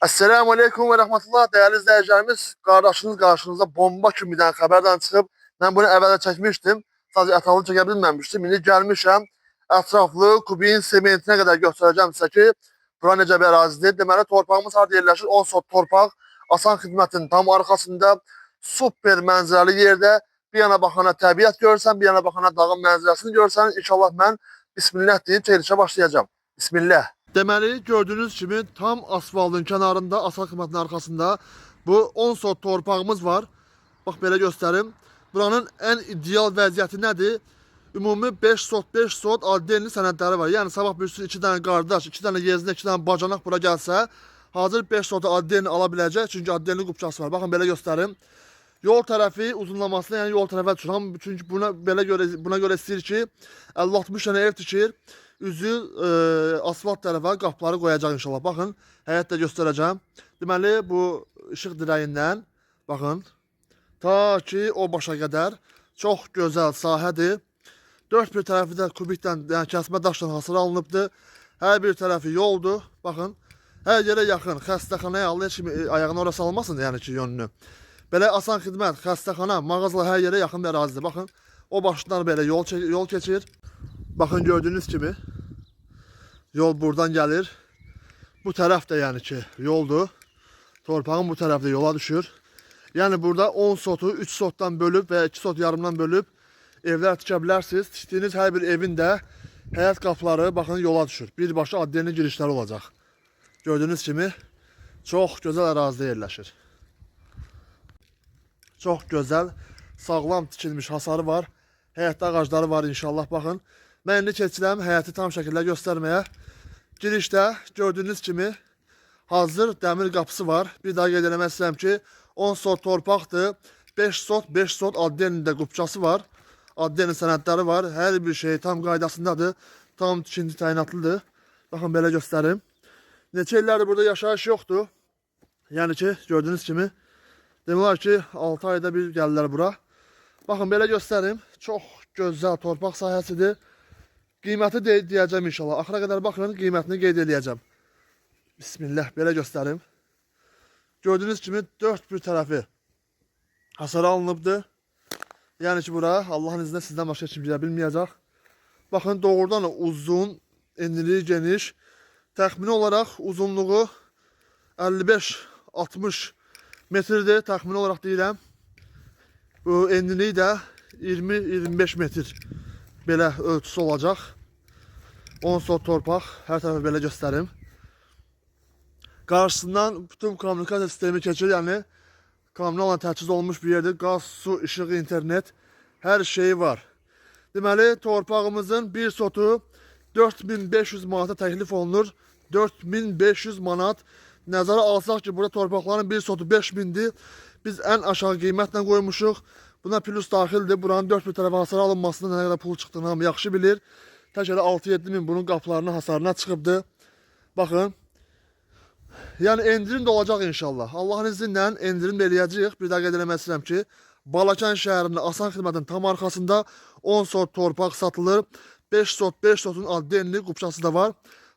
Esselamu Aleyküm ve Rahmetullah. Değerli izleyicilerimiz, kardeşiniz karşınızda bomba kimi bir dənə xəbərdən çıxıb. Ben bunu əvvəldə çəkmişdim. Sadəcə ətraflı çəkə bilməmişdim. İndi gəlmişəm. Ətraflı kubin sementinə qədər göstərəcəm sizə ki, bura necə bir ərazidir. Deməli, torpağımız harada yerləşir? 10 sot torpaq. Asan xidmətin tam arxasında super mənzərəli yerdə. Bir yana baxana təbiət görsən, bir yana baxana dağın mənzərəsini görsən. İnşallah mən Bismillah deyib çəkilişə başlayacağım. Bismillah. Deməli, gördüyünüz kimi tam asfaltın kənarında, asfalt xidmətinin arxasında bu 10 sot torpağımız var. Bax, belə göstərim. Buranın ən ideal vəziyyəti nədir? Ümumi 5 sot addenli sənədləri var. Yəni, sabah bir 2 dənə qardaş, 2 dənə yezinə, 2 dənə bacanaq bura gəlsə, hazır 5 sotu addenli ala biləcək. Çünki addenli qupçası var. Baxın, belə göstərim. Yol tərəfi uzunlamasına, yəni yol tərəfə düşür. Çünki buna görə istəyir ki, 50-60 dənə ev tikir. Üzü asfalt tərəfə qapıları qoyacaq inşallah. Baxın, həyətdə göstərəcəm. Deməli, bu işıq dirəyindən, baxın, ta ki o başa qədər çox gözəl sahədir. Dörd bir tərəfi də kubikdən, yəni kəsmə daşdan hasar alınıbdır. Hər bir tərəfi yoldur. Baxın, hər yerə yaxın. Xəstəxanaya Allah kimi ayağını oraya salmasın, yəni ki, yönünü. Belə asan xidmət, xəstəxana, mağazalar hər yerə yaxın bir ərazidir. Baxın, o başdan belə yol keçir. Bakın gördüğünüz gibi yol buradan gelir. Bu taraf da yani ki yoldu. Torpağın bu tarafta yola düşür. Yani burada 10 sotu 3 sottan bölüp ve 2 sot yarımdan bölüp evler tikebilirsiniz. Tiktiğiniz her bir evin de həyət qapıları bakın yola düşür. Birbaşa adliyenin girişleri olacak. Gördüğünüz gibi çok güzel ərazidə yerləşir. Çok güzel, sağlam tikilmiş hasarı var. Həyətdə ağacları var inşallah bakın. Mən indi keçirəm həyəti tam şəkildə göstərməyə. Girişdə gördüyünüz kimi hazır dəmir qapısı var. Bir daha qeyd eləmək istəyirəm ki, 10 sot torpaqdır. 5 sot addenində qupçası var. Addenin sənədləri var. Hər bir şey tam qaydasındadır. Tam tikinti təyinatlıdır. Baxın, belə göstərim. Neçə illərdir burada yaşayış yoxdur. Yəni ki, gördüyünüz kimi demək olar ki, 6 ayda bir gəlirlər bura. Baxın, belə göstərim. Çox gözəl torpaq sahəsidir. Qiyməti deyəcəm inşallah. Axıra qədər baxın, qiymətini qeyd edəcəm. Bismillah, belə göstərim. Gördüyünüz kimi 4 bir tərəfi hasar alınıbdır. Yəni ki, bura Allahın iznində sizdən başqa kim girə bilməyəcək. Baxın, doğrudan uzun, enliliyi geniş. Təxmini olaraq uzunluğu 55-60 metrdir. Təxmini olaraq deyirəm. Bu enliliyi də 20-25 metr belə ölçüsü olacaq. 10 sot torpaq, hər tərəfə belə göstərim. Qarşısından bütün kommunikasiya sistemi keçir, yəni kommunalla təchiz olunmuş bir yerdir. Qaz, su, işıq, internet, hər şeyi var. Deməli, torpağımızın bir sotu 4500 manata təklif olunur. 4500 manat. Nəzərə alsaq ki, burada torpaqların bir sotu 5000'dir. Biz ən aşağı qiymətlə qoymuşuq. Buna plus daxildir. Buranın 4 bir tərəfə hasar alınmasında nə qədər pul çıxdığını hamı yaxşı bilir. Tək elə 6-7 min bunun qapılarının hasarına çıxıbdır. Baxın. Yəni endirim də olacaq inşallah. Allahın izni ilə endirim də eləyəcəyik. Bir daha qeyd eləmək istəyirəm ki, Balakən şəhərində asan xidmətin tam arxasında 10 sot torpaq satılır. 5 sotun addenli qupçası da var.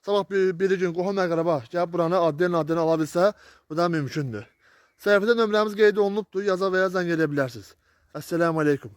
Sabah bir gün qohum əqrəba gəlib buranı addenli ala bilsə, bu da mümkündür. Səhifədə nömrəmiz qeyd olunubdur. Yaza və ya zəng edə bilərsiniz. Esselamu Aleyküm.